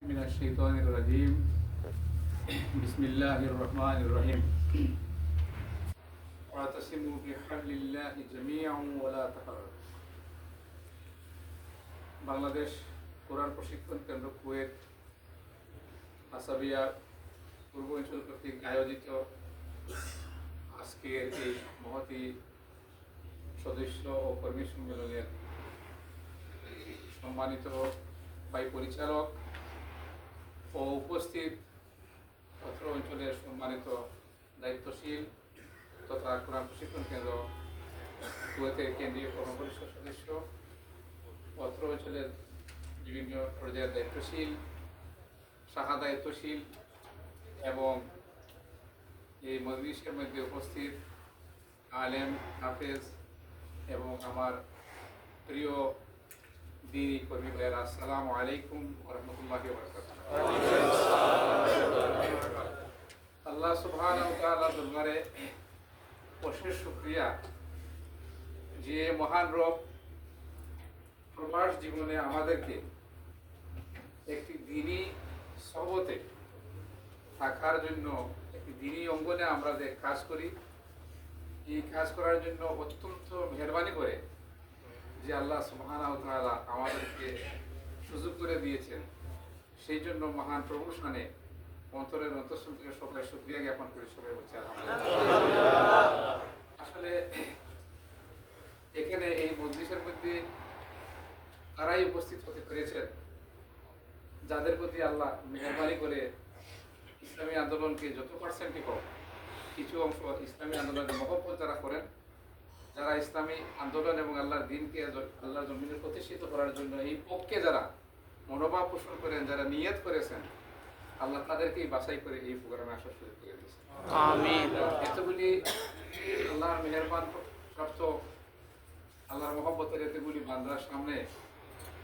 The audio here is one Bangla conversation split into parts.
من الشيطان الرجيم بسم الله الرحمن الرحيم واعتصموا بحبل الله جميعا ولا تفرقوا বাংলাদেশ কোরআন প্রশিক্ষণ কেন্দ্র কুয়েত আসাবিয়া পূর্ব অঞ্চল কর্তৃক আয়োজিত আজকের এই মহতী সদস্য ও কর্মী সম্মেলনের সম্মানিত ভাই পরিচালক ও উপস্থিত অত্র অঞ্চলের সম্মানিত দায়িত্বশীল তথা কোরআন প্রশিক্ষণ কেন্দ্র কুয়েতের কেন্দ্রীয় কর্মপরিষদ সদস্য, অত্র অঞ্চলের বিভিন্ন পর্যায়ের দায়িত্বশীল, শাখা দায়িত্বশীল এবং এই মজলিসের মধ্যে উপস্থিত আলেম, হাফেজ এবং আমার প্রিয় দিনী কর্মী ভাইয়েরা, আসসালামু আলাইকুম ওয়া রাহমাতুল্লাহি ওয়া বারাকাতুহু। আল্লাহ সুবহানাহু ওয়া তাআলার দরবারে অশেষ শুকরিয়া যে মহান রব প্রবাস জীবনে আমাদেরকে একটি দিনী সহবতে থাকার জন্য, একটি দিনী অঙ্গনে আমরা যে কাজ করি, এই কাজ করার জন্য অত্যন্ত মেহেরবানি করে যে আল্লাহ সুবহানাহু ওয়া তাআলা আমাদেরকে সুযোগ করে দিয়েছেন, সেই জন্য মহান প্রভুর শানে অন্তরের অন্তঃস্থল থেকে সকলের শুকরিয়া জ্ঞাপন করি। সবাই বলছে আলহামদুলিল্লাহ। আসলে এখানে এই মজলিসের মধ্যে তারাই উপস্থিত হতে পেরেছেন যাদের প্রতি আল্লাহ মেহেরবানি করে ইসলামী আন্দোলনকে যত পার্সেন্টই হোক কিছু অংশ ইসলামী আন্দোলনের মহব্বত যারা করেন, যারা ইসলামী আন্দোলন এবং আল্লাহর দিনকে আল্লাহর জমিনে প্রতিষ্ঠিত করার জন্য এই পক্ষে যারা মনোভাব পোষণ করেন, যারা নিয়ত করেছেন, আল্লাহ তাদেরকেই বাছাই করে এই প্রোগ্রামে আসার সুযোগ করে দিয়েছেন। আমিন। এতগুলি আল্লাহর মেহেরবান প্রাপ্ত, আল্লাহর মহব্বতের এতগুলি বান্দার সামনে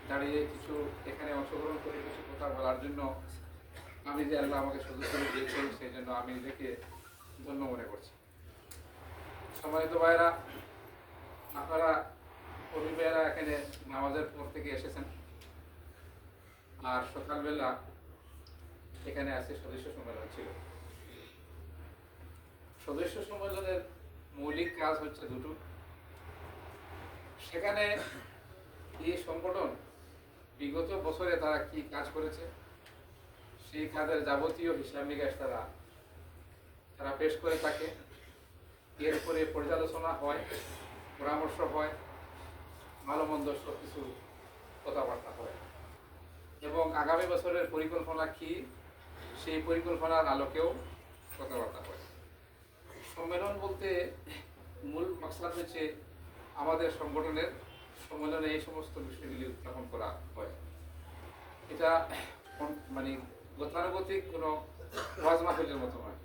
দাঁড়িয়ে কিছু এখানে অংশগ্রহণ করে কিছু কথা বলার জন্য আমি যে আল্লাহ আমাকে সুযোগ করে দিয়েছেন, সেই জন্য আমি নিজেকে ধন্য মনে করছি। সম্মানিত ভাইরা, আপনারা কর্মী ভাইয়েরা এখানে নামাজের পর থেকে এসেছেন, আর সকালবেলা এখানে আছে সদস্য সম্মেলন ছিল। সদস্য সম্মেলনের মৌলিক কাজ হচ্ছে দুটো। সেখানে এই সংগঠন বিগত বছরে তারা কি কাজ করেছে, সেই কাজের যাবতীয় হিসাব নিকাশ তারা পেশ করে থাকে। এরপরে পর্যালোচনা হয়, পরামর্শ হয়, ভালো মন্দ সব কিছু কথাবার্তা হয় এবং আগামী বছরের পরিকল্পনা কি, সেই পরিকল্পনার আলোকেও কথাবার্তা হয়। সম্মেলন বলতে মূল মাকসাদ হচ্ছে আমাদের সংগঠনের সম্মেলনে এই সমস্ত বিষয়গুলি উত্থাপন করা হয়। এটা মানে গতানুগতিক কোনো ওয়াজ মাহফিলের মতো নয়।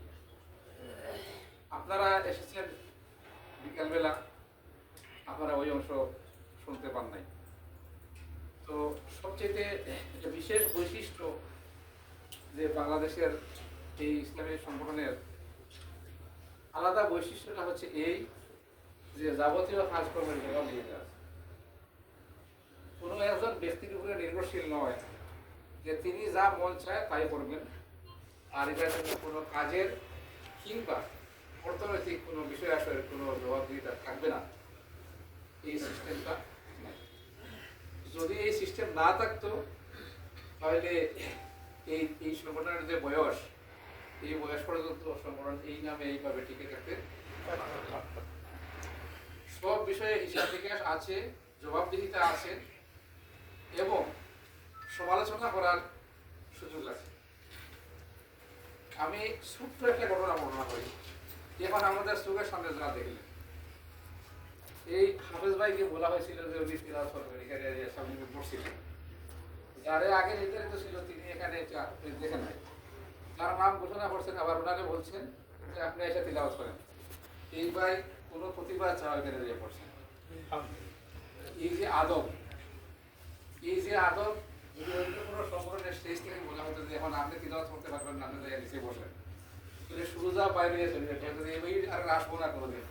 আপনারা এসেছেন বিকালবেলা, আপনারা ওই অংশ শুনতে পান নাই। তো সবচেয়ে বিশেষ বৈশিষ্ট্য যে বাংলাদেশের এই ইসলামী সংগঠনের আলাদা বৈশিষ্ট্যটা হচ্ছে এই যে যাবতীয় কাজকর্মের জবাব দিয়ে আছে। কোনো একজন ব্যক্তির উপরে নির্ভরশীল নয় যে তিনি যা মন চায় তাই করবেন, আর এটার জন্য কোনো কাজের কিংবা অর্থনৈতিক কোনো বিষয় আসলে কোনো জবাবদিহিতা থাকবে না, এই সিস্টেমটা নাই। যদি এই সিস্টেম না থাকতো তাহলে এই সংগঠনের যে বয়স, এই বয়স পর্যন্ত সংগঠন এই নামে এইভাবে টিকে থাকতে সব বিষয়ে হিসাব নিকাশ আছে, জবাবদিহিতা আছে এবং সমালোচনা করার সুযোগ আছে। আমি ছোট্ট একটা ঘটনা বর্ণনা করি। এখন আমাদের চোখের সামনে যা দেখলেন, এই হাফেজ ভাইকে বলা হয়েছিল যে উনি তিলাওয়াত করবেন, এখানে সামনে বসছিলেন। যারে আগে নির্ধারিত ছিল তিনি এখানে দেখেন নাই, তার নাম ঘোষণা করছেন, আবার ওনাকে বলছেন যে আপনি এসে তিলাওয়াত করেন। এই ভাই কোনো প্রতিবাদ ছাড়া এখানে দিয়ে পড়ছেন। এই যে আদব, যদি অন্য কোনো সংগঠনের স্টেজ থেকে বলা হতো যে এখন আপনি তিলাওয়াত করতে পারবেন না, আপনি জায়গায় নিচে বসেন, তাহলে সুরজা বাইরে চলে যেত, আর আসবো না কোনোদিন।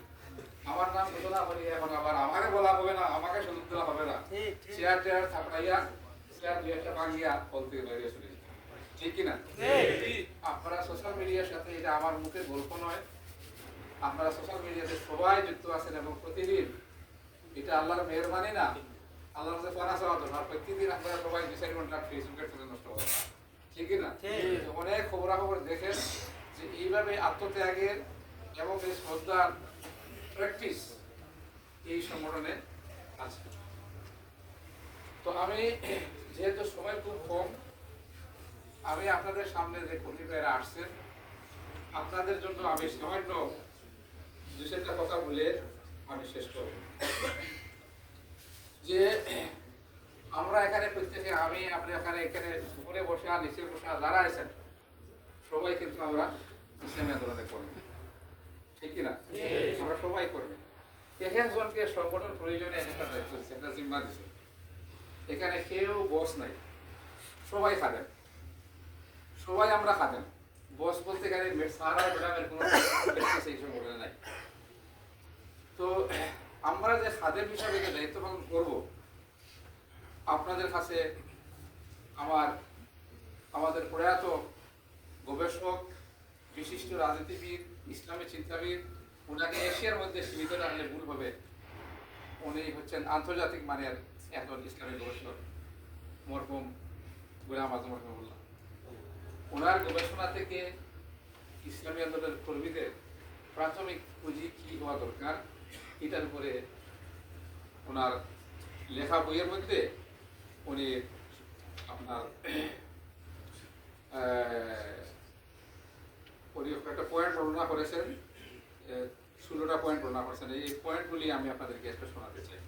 আমার নাম ঘোষণা করি, এখন আবার আমাকে বলা হবে না, আমাকে সুযোগ দেওয়া হবে না, চেয়ার থাকাইয়া চেয়ার দুই একটা ভাঙিয়া ফল থেকে বাইরে চলে যেত। ঠিক কিনা? আপনারা সোশ্যাল মিডিয়ার সাথে, এটা আমার মুখের গল্প নয়, আপনারা সোশ্যাল মিডিয়াতে সবাই যুক্ত আছেন এবং প্রতিদিন, এটা আল্লাহর মেহরবানি না, আল্লাহর কাছে পানা চাওয়া দরকার, প্রতিদিন আপনারা সবাই 2-4 ঘন্টা ফেসবুকের সাথে নষ্ট হয়, ঠিক কিনা? অনেক খবরাখবর দেখেন যে এইভাবে আত্মত্যাগের এবং এই শ্রদ্ধার প্র্যাকটিস এই সংগঠনে আছে। তো আমি যেহেতু সময় খুব কম, আমি আপনাদের সামনে যে কর্মী ভাইরা আসছেন, আপনাদের জন্য আমি সামান্য 2-4টা কথা বলে আমি শেষ করব। যে আমরা এখানে প্রত্যেকে, আমি আপনি এখানে উপরে বসে আর নিচে বসে যারা আছেন সবাই কিন্তু আমরা ইসলামী আন্দোলনে কর্মী, ঠিক কিনা? আমরা সবাই কর্মী। একজনকে সংগঠন প্রয়োজনে একটা দায়িত্ব দিচ্ছে, একটা জিম্মা দিচ্ছে। এখানে কেউ বস নাই, সবাই খাদেন, সবাই আমরা খাদেন। বস বলতে গেলে সারা ম্যাডামের কোনো সেই সংগঠনে নাই। তো আমরা যে খাদেম হিসাবে যে দায়িত্ব পালন করবো, আপনাদের কাছে আমাদের প্রয়াত গবেষক, বিশিষ্ট রাজনীতিবিদ, ইসলামী চিন্তাবিদ, ওনাকে এশিয়ার মধ্যে সীমিত রাখলে ভুল হবে, উনি হচ্ছেন আন্তর্জাতিক মানের একজন ইসলামী গবেষক, মরহুম গোলাম আজম রহমাতুল্লাহ। ওনার গবেষণা থেকে ইসলামী আন্দোলনের কর্মীদের প্রাথমিক পুঁজি কি হওয়া দরকার, এটার উপরে ওনার লেখা বইয়ের মধ্যে উনি আপনার একটা পয়েন্ট বর্ণনা করেছেন, 16টা পয়েন্ট বর্ণনা করেছেন। এই পয়েন্টগুলি আমি আপনাদেরকে একটু শোনাতে চাই।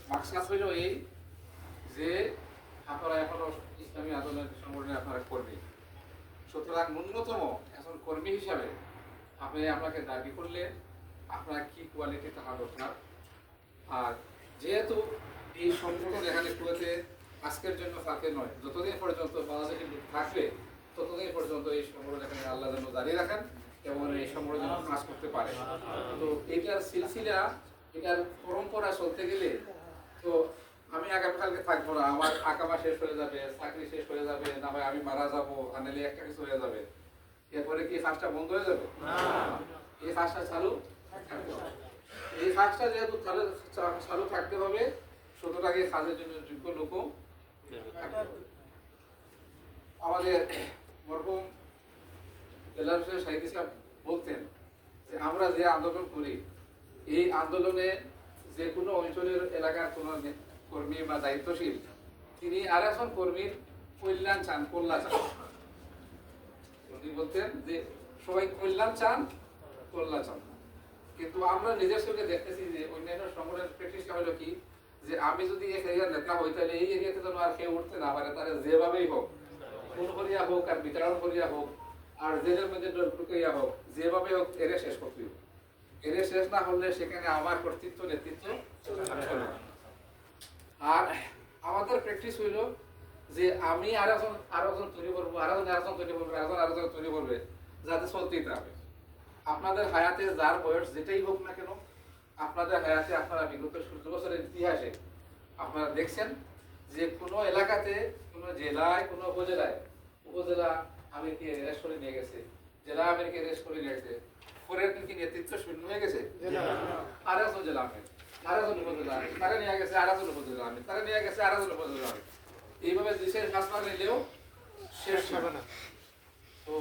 মাকসাদ হইল এই যে আপনারা এখনো ইসলামী আন্দোলনের সংগঠনে আপনারা কর্মী, সুতরাং ন্যূনতম এখন কর্মী হিসাবে আপনাকে দাবি করলে আপনার কি কোয়ালিটি থাকা দরকার। আর যেহেতু এই সংগঠন এখানে কুয়েতে আজকের জন্য থাকে নয়, যতদিন পর্যন্ত বাংলাদেশে থাকবে ততদিন পর্যন্ত এই সংগঠন এখানে আল্লাহ যেন দাঁড়িয়ে রাখেন এবং এই সংগঠন যেন কাজ করতে পারে। তো এটার সিলসিলা, এটার পরম্পরা চলতে গেলে তো আমি আগামীকালকে থাকবো না, আমার আঁকামা শেষ হয়ে যাবে, চাকরি শেষ হয়ে যাবে, না হয় আমি মারা যাবো, আনালে একটা কিছু হয়ে যাবে, এরপরে কি কাজটা বন্ধ হয়ে যাবে? এই কাজটা চালু থাকতে হবে। এই কাজটা যেহেতু চালু থাকতে হবে, সুতরাং এই কাজের জন্য যোগ্য লোকও আমাদের মরহুম জেলার সাহিদ সাহেব বলতেন যে আমরা যে আন্দোলন করি, এই আন্দোলনে যে কোনো অঞ্চলের এলাকার কোনো কর্মী বা দায়িত্বশীল তিনি আর একজন কর্মীর কল্যাণ চান, কল্যাণ চান। উনি বলতেন যে সবাই কল্যাণ চান, কল্যাণ চান। কিন্তু আমরা নিজের চোখে দেখতেছি যে অন্যান্য সংগঠনের প্র্যাকটিসটা হলো কি, যে আমি যদি এক এরিয়ার নেতা হই তাহলে এই এরিয়াতে যেন আর কেউ উঠতে না পারে, তারা যেভাবেই হোক, খুন করিয়া হোক আর বিতরণ করিয়া হোক আর জেলের মধ্যে ঢুকাইয়া হোক, যেভাবে হোক এরে শেষ করতে হবে। এরে শেষ না হলে সেখানে আমার কর্তৃত্ব নেতৃত্ব চলবে। আর আমাদের প্র্যাকটিস হইল যে আমি আরেকজন তৈরি করবো, আরেকজন তৈরি করবো, আরেকজন তৈরি করবে, যাতে চলতেই থাকবে। আপনাদের হায়াতে যার বয়স যেটাই হোক না কেন, আপনাদের হায়াতে আপনারা বিগত 17 বছরের ইতিহাসে আপনারা দেখছেন যে কোনো এলাকাতে, কোনো জেলায়, কোনো উপজেলা আমিরকে অ্যারেস্ট করে নিয়ে গেছে, জেলা আমিরকে অ্যারেস্ট করে নিয়ে গেছে, পরের দিন কি নেতৃত্ব শূন্য হয়ে গেছে? আরেকজন জেলা আমির, আরেকজন উপজেলা আমির, তারা নিয়ে গেছে আরেকজন উপজেলা আমির, তারা নিয়ে গেছে আরেকজন উপজেলা আমির, এইভাবে দেশের শাসন নিলেও শেষ হবে না। তো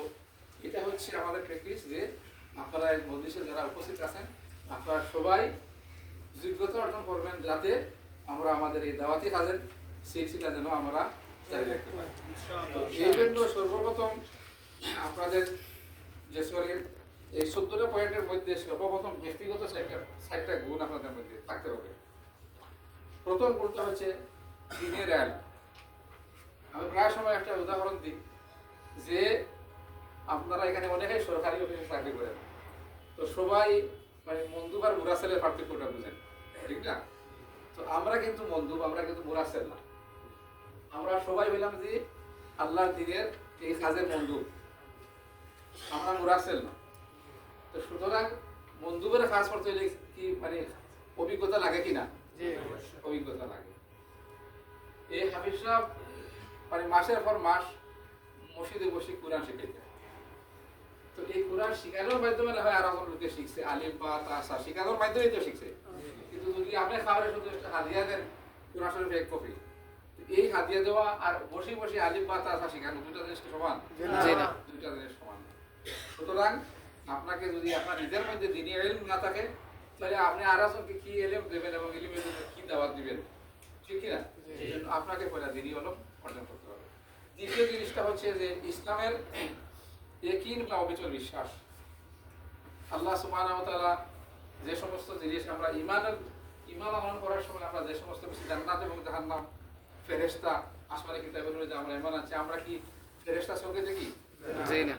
এটা হচ্ছে আমাদের প্র্যাকটিস যে আপনারা এই মজলিসে যারা উপস্থিত আছেন আপনারা সবাই যোগ্যতা অর্জন করবেন, যাতে আমরা আমাদের এই দাওয়াতি কাজের সিলসিলা যেন আমরা জারি রাখতে পারি। এই জন্য সর্বপ্রথম আপনাদের যে এই 14টা পয়েন্টের মধ্যে সর্বপ্রথম ব্যক্তিগত 60টা গুণ আপনাদের মধ্যে থাকতে হবে। প্রথম গুণটা হচ্ছে দিনের আইন। আমি প্রায় সময় একটা উদাহরণ দিই যে আপনারা এখানে অনেকেই সরকারি অফিসে চাকরি করেন, তো সবাই মানে মন্দুব আর মুরাসেলের পার্থক্যটা বুঝেন, ঠিক না? তো আমরা কিন্তু মন্দুব, আমরা কিন্তু মুরাসেল না, আমরা সবাই বললাম যে আল্লাহর দিনের এই কাজের মন্দুব, আমরা মুরাসেল না। তো সুতরাং মন্দুবের কাজ করতে হলে কি মানে অভিজ্ঞতা লাগে কিনা? অভিজ্ঞতা লাগে। এই হাফিজ সাহেব মানে মাসের পর মাস মসজিদে বসে কোরআন শিখাইতেন। তো এই কোরআন শিখানোর মাধ্যমে না হয় আরো লোকে শিখছে, আলিম বা তাসা শিখানোর মাধ্যমেই তো শিখছে। কিন্তু যদি আপনি খাবারের শুধু একটা হাদিয়া দেন কোরআন শরীফ এক কপি, এই হাদিয়া দেওয়া আর বসে বসে আলিম বা তাসা শিখানো দুটা জিনিস কি সমান? না, দুটা জিনিস সমান। সুতরাং আপনাকে যদি আপনার নিজের মধ্যে দ্বীনি ইলম না থাকে, তাহলে আপনি আরেকজনকে কি ইলম দেবেন এবং ইলমের জন্য কি দাওয়াত দিবেন, ঠিক কি না? এই জন্য আপনাকে পয়লা দ্বীনি ইলম অর্জন করতে হবে। দ্বিতীয় জিনিসটা হচ্ছে যে ইসলামের ইয়াকিন বা অবিচল বিশ্বাস। আল্লাহ সুবহানাহু ওয়া তাআলা যে সমস্ত জিনিস আমরা ঈমান আনয়ন করার সময় আমরা যে সমস্ত কিছু জান্নাত এবং জাহান্নাম, ফেরেশতা, আসমানি কিতাবের উপরে যে আমরা ঈমান আনছি, আমরা কি ফেরেশতা চোখে দেখি? জি না।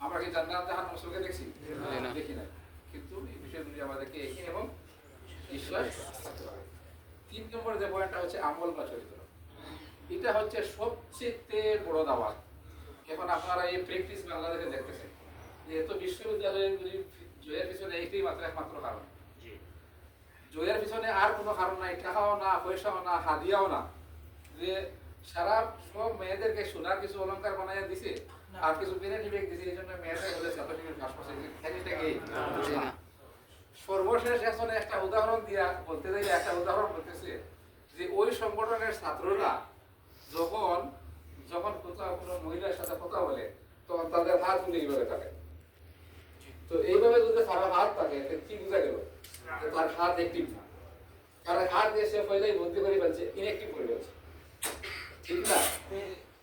আমরা কি জান্নাত জাহান্নাম চোখে দেখছি? না, দেখি না। কিন্তু এই বিষয়গুলি আমাদেরকে ইয়াকিন এবং বিশ্বাস থাকতে হবে। 3 নম্বর যে পয়েন্টটা হচ্ছে আমল বা চরিত্র। এটা হচ্ছে সবচেয়ে বড় দাওয়াত। এখন আপনারা এই প্র্যাকটিস বাংলাদেশে দেখতেছেন যে এত বিশ্ববিদ্যালয়ের জয়ের পিছনে এইটাই একমাত্র কারণ। জয়ের পিছনে আর কোনো কারণ নাই, টাকাও না, পয়সাও না, হাদিয়াও না। যে সারা সব মেয়েদেরকে সোনার কিছু অলংকার বানাইয়া দিছে আর কিছু বিরিয়ানি ব্যাগ দিছে, এই জন্য মেয়েদের বলেছে সর্বশেষ এখন একটা উদাহরণ দিয়া বলতে যাই, একটা উদাহরণ বলতেছে যে ওই সংগঠনের ছাত্ররা যখন যখন কোথাও কোনো মহিলার সাথে কথা বলে তখন তাদের হাত তুলে এইভাবে থাকে। তো এইভাবে যদি কারো হাত থাকে কি বোঝা গেল? তার হাত অ্যাক্টিভ না, কারণ হাত দিয়ে সে পয়লাই বন্দি করে ফেলছে, ইনঅ্যাক্টিভ করে ফেলছে, ঠিক না?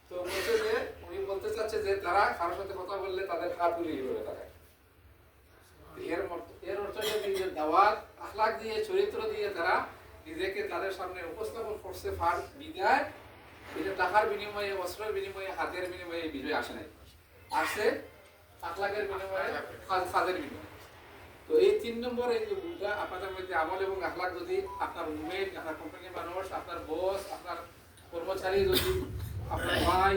তো বলছে যে উনি বলতে চাচ্ছে যে তারা কারোর সাথে কথা বললে তাদের হাত তুলে এইভাবে থাকে। এর অর্থ যে দাওয়াত আখলাক দিয়ে, চরিত্র দিয়ে তারা নিজেকে তাদের সামনে উপস্থাপন করছে, ফার বিদায় এটা টাকার বিনিময়ে, অস্ত্রের বিনিময়ে, হাতের বিনিময়ে বিজয় আসে নাই, আসে আখলাকের বিনিময়ে, ফাজের বিনিময়ে। তো এই 3 নম্বর এই যে গুণটা আপনাদের মধ্যে আমল এবং আখলাক যদি আপনার রুমমেট, আপনার কোম্পানির মানুষ, আপনার বস, আপনার কর্মচারী, যদি আপনার ভাই,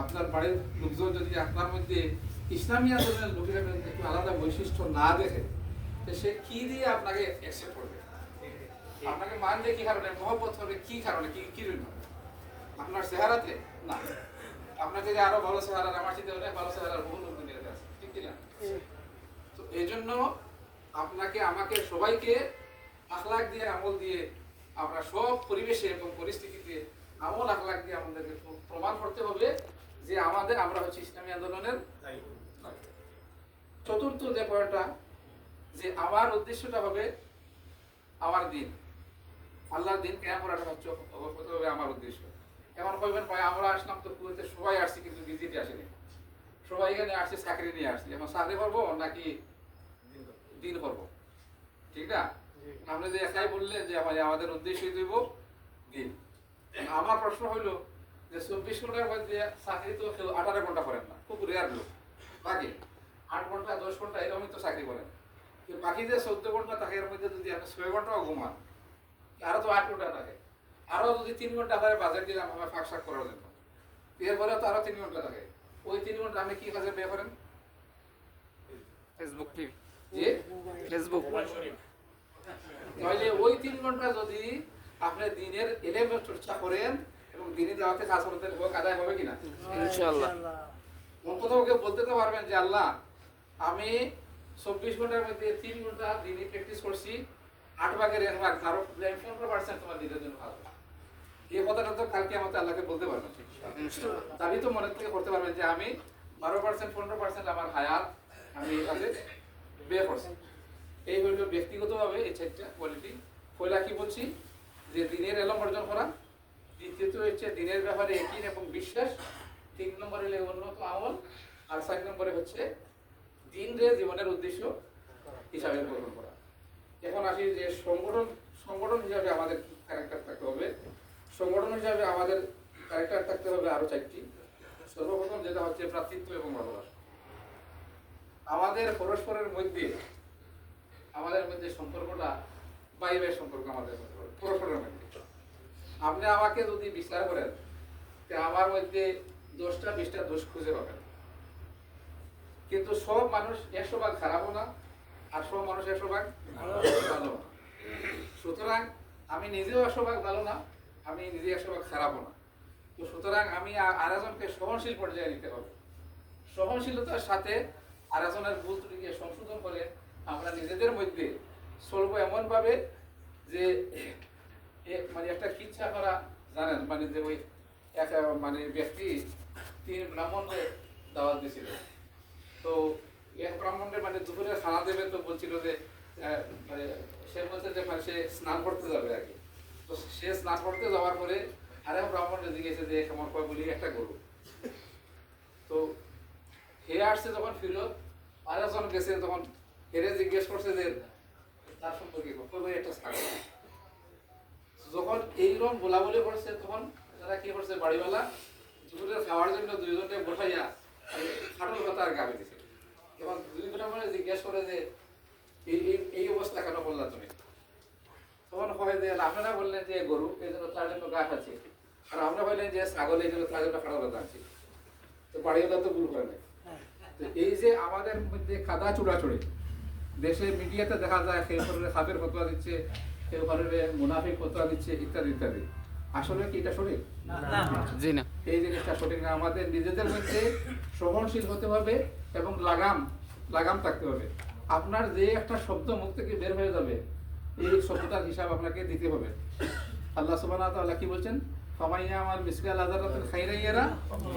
আপনার বাড়ির লোকজন যদি আপনার মধ্যে ইসলামী আন্দোলনের লোকের একটু আলাদা বৈশিষ্ট্য না দেখে, তো সে কি দিয়ে আপনাকে অ্যাকসেপ্ট করবে? আপনাকে মানবে কি কারণে? মহব্বত হবে কি কারণে? কি জন্য? আপনার চেহারাতে না, আপনাকে যে আরো ভালো চেহারা, আমার চিন্তা অনেক ভালো চেহারার বহু লোক দুনিয়াতে আছে, ঠিক কিনা? তো এই জন্য আপনাকে, আমাকে, সবাইকে আখলাক দিয়ে, আমল দিয়ে, আমরা সব পরিবেশে এবং পরিস্থিতিতে আমল আখলাক দিয়ে আমাদেরকে প্রমাণ করতে হবে যে আমরা হচ্ছে ইসলামী আন্দোলনের। চতুর্থ যে পয়েন্টটা, যে আমার উদ্দেশ্যটা হবে আমার দিন, আল্লাহর দিন কায়েম করাটা হচ্ছে আমার উদ্দেশ্য। এমন কইবেন ভাই আমরা আসলাম তো কুয়েতে সবাই আসছি কিন্তু ভিজিটে আসেনি, সবাই এখানে আসছে চাকরি নিয়ে আসছি, এখন চাকরি করবো নাকি দিন করবো, ঠিক না? আপনি যে একাই বললেন যে আমাদের উদ্দেশ্যই দেব দিন। আমার প্রশ্ন হইল যে 24 ঘন্টার মধ্যে চাকরি তো কেউ 18 ঘন্টা করেন না, খুব রেয়ার লোক, বাকি 8 ঘন্টা 10 ঘন্টা এরকমই তো চাকরি করেন। বাকি যে 14 ঘন্টা থাকে এর মধ্যে যদি আপনি 6 ঘন্টাও ঘুমান, আরো তো 8 ঘন্টা থাকে, আরো যদি 3 ঘন্টা ধরে বাজার দিলাম আমার ফাঁক শাক করার জন্য, এরপরে তো আরো 3 ঘন্টা থাকে। ওই 3 ঘন্টা আমি কি কাজে ব্যয় করেন? Facebook, Facebook. তাহলে ওই 3 ঘন্টা যদি আপনি দিনের ইলমের চর্চা করেন এবং দিনের দাওয়াতে কাজ করতে আদায় হবে কিনা? ইনশাআল্লাহ। কোথাও কেউ বলতে তো পারবেন যে আল্লাহ আমি 24 ঘন্টার মধ্যে 3 ঘন্টা দিনই প্র্যাকটিস করছি, 8 ভাগের 1 ভাগ, আরো 15% তোমার দিনের জন্য কাজ। এই কথাটা তো কালকে আমাকে আল্লাহকে বলতে পারবেন, তাই তো মনে থেকে করতে পারবেন যে আমি 12% 15% আমার হায়াত আমি এই কাজে ব্যয় করছি। এই হইল ব্যক্তিগতভাবে এই 4টা কোয়ালিটি। পয়লা কি বলছি যে দিনের এলম অর্জন করা, দ্বিতীয়ত হচ্ছে দিনের ব্যাপারে ইয়াকিন এবং বিশ্বাস, 3 নম্বরে হলে উন্নত আমল, আর 4 নম্বরে হচ্ছে দিনরে জীবনের উদ্দেশ্য হিসাবে গ্রহণ করা। এখন আসি যে সংগঠন হিসাবে আমাদের ক্যারেক্টার থাকতে হবে। সংগঠন হিসাবে আমাদের ক্যারেক্টার থাকতে হবে আরো 4টি। সর্বপ্রথম যেটা হচ্ছে ভ্রাতৃত্ব এবং ভালোবাসা। আমাদের পরস্পরের মধ্যে সম্পর্কটা বাইরের সম্পর্ক, আমাদের পরস্পরের মধ্যে। আপনি আমাকে যদি বিচার করেন আমার মধ্যে 10টা 20টা দোষ খুঁজে পাবেন, কিন্তু সব মানুষ 100 ভাগ খারাপও না আর সব মানুষ 100 ভাগ ভালো। সুতরাং আমি নিজেও 100 ভাগ ভালো না, আমি নিজে 100 ভাগ খারাপও না। তো সুতরাং আমি আরেকজনকে সহনশীল পর্যায়ে নিতে হবে। সহনশীলতার সাথে আরেকজনের ভুল ত্রুটিকে সংশোধন করে আমরা নিজেদের মধ্যে চলবো এমনভাবে যে মানে একটা কিচ্ছা করা জানেন, মানে যে ওই এক মানে ব্যক্তি 3 ব্রাহ্মণকে দাওয়াত দিয়েছিল। তো এক ব্রাহ্মণের মানে দুপুরে খানা দেবে, তো বলছিল যে মানে সে বলছে যে মানে সে স্নান করতে যাবে আর কি। তো সে স্নান করতে যাওয়ার পরে আরেক ব্রাহ্মণকে জিজ্ঞেসে যে কেমন কয় বলি একটা গরু। তো হে আসছে যখন ফিরত, আরেকজন গেছে তখন হেরে জিজ্ঞেস করছে যে তার সম্পর্কে একটা ছাগল। যখন এইরকম বলাবলি করছে তখন তারা কি করছে, বাড়িওয়ালা দুপুরে খাওয়ার জন্য দুইজনকে বসাইয়া খাটল কথা আর গাবে দিছে। এবং 2 ঘন্টা পরে জিজ্ঞেস করে যে এই অবস্থা কেন বললা তুমি? তখন হয় যে আপনারা বললেন যে গরু এই জন্য তার জন্য গাছ আছে, আর আমরা বললেন যে ছাগল এই জন্য তার জন্য খাটল কথা আছে। তো বাড়িওয়ালা তো ভুল করে নাই। তো এই যে আমাদের মধ্যে খাদা চূড়াচড়ি, দেশে মিডিয়াতে দেখা যায় কেউ কারণে খাপের ফতোয়া দিচ্ছে, কেউ কারণে মুনাফিক ফতোয়া দিচ্ছে, ইত্যাদি ইত্যাদি। আসলে কি এটা সঠিক? জি না, এই জিনিসটা সঠিক না। আমাদের নিজেদের মধ্যে সহনশীল হতে হবে এবং লাগাম থাকতে হবে। আপনার যে একটা শব্দ মুখ থেকে বের হয়ে যাবে, এই শব্দটার হিসাব আপনাকে দিতে হবে। আল্লাহ সুবহানাহু ওয়া তাআলা কি বলছেন? ফামাইয়া আমাল মিসকাল আযারাতিন খাইরান ইয়ারা,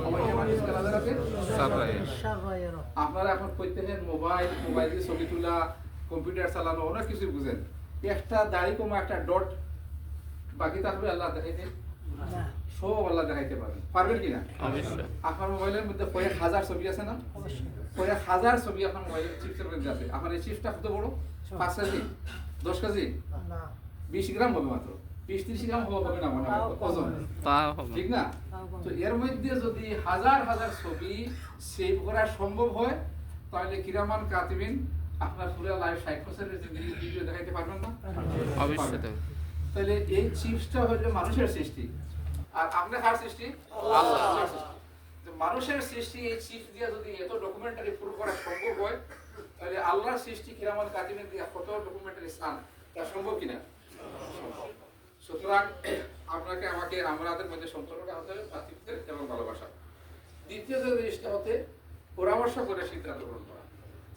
ফামাইয়া আমাল মিসকাল আযারাতিন শাররান ইয়ারা। আপনারা এখন প্রত্যেকের মোবাইল দিয়ে ছবি তোলা, কম্পিউটার চালানো, অনেক কিছু বুঝেন। একটা দাড়ি কমা একটা ডট বাকি থাকবে আল্লাহ দেখাইতে না, সব আল্লাহ দেখাইতে পারবেন। পারবেন কিনা? অবশ্যই। আপনার মোবাইলের মধ্যে কয়েক হাজার ছবি আছে না? অবশ্যই। কয়েক হাজার ছবি আপনার মোবাইলের চিপসের মধ্যে আছে। আপনার এই চিপসটা কত বড়? 5 কেজি, 10 কেজি না, 20 গ্রাম হবে মাত্র। 20-30 গ্রাম হবে না, মানে ওজন, ঠিক না? তো এর মধ্যে যদি হাজার হাজার ছবি সেভ করা সম্ভব হয়, তাহলে কিরামান কাতিবিন আপনার পুরো লাইফ 60 বছরের জিন্দেগি ভিডিও দেখাইতে পারবেন না? অবশ্যই। তাহলে এই চিপসটা হলো মানুষের সৃষ্টি, আর আপনার কার সৃষ্টি? আল্লাহর সৃষ্টি। তো মানুষের সৃষ্টি এই চিপস দিয়ে যদি এত ডকুমেন্টারি পুরো করা সম্ভব হয়, তাহলে আল্লাহর সৃষ্টি কিরামান কাতিবিন দিয়ে কত ডকুমেন্টারি স্থান তা সম্ভব কিনা? সুতরাং আপনাকে আমাকে আমাদের মধ্যে সম্পর্কটা হতে হবে ভাতৃত্বের এবং ভালোবাসা। দ্বিতীয় যে জিনিসটা হতে পরামর্শ করে সিদ্ধান্ত গ্রহণ করা।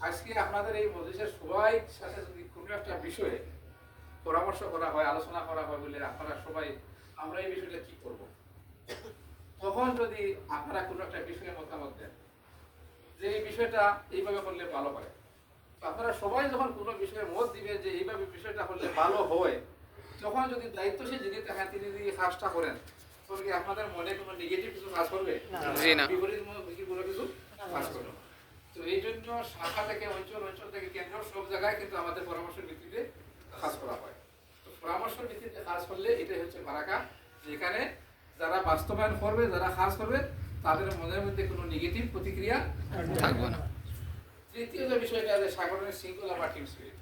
আজকে আপনাদের এই মজলিসের সবাই সাথে যদি কোনো একটা বিষয়ে পরামর্শ করা হয়, আলোচনা করা হয় বলে আপনারা সবাই আমরা এই বিষয়টা কি করব, তখন যদি আপনারা কোনো একটা বিষয়ে মতামত দেন যে এই বিষয়টা এইভাবে করলে ভালো হয়, তো আপনারা সবাই যখন কোনো বিষয়ে মত দিবেন যে এইভাবে বিষয়টা করলে ভালো হয়, তখন যদি দায়িত্বশীল যিনি থাকেন তিনি যদি কাজটা করেন, তখন কি আপনাদের মনে কোনো নেগেটিভ কিছু কাজ করবে? বিপরীত কোনো কিছু কাজ করবে। তো এই জন্য শাখা থেকে অঞ্চল থেকে কেন্দ্র সব জায়গায় কিন্তু আমাদের পরামর্শের ভিত্তিতে কাজ করা হয়। তো পরামর্শের ভিত্তিতে কাজ করলে এটাই হচ্ছে বারাকা, যেখানে যারা বাস্তবায়ন করবে, যারা কাজ করবে, তাদের মনের মধ্যে কোনো নেগেটিভ প্রতিক্রিয়া থাকবে না। তৃতীয় যে বিষয়টা আছে সাগরের শৃঙ্খলা বা টিম স্পিরিট।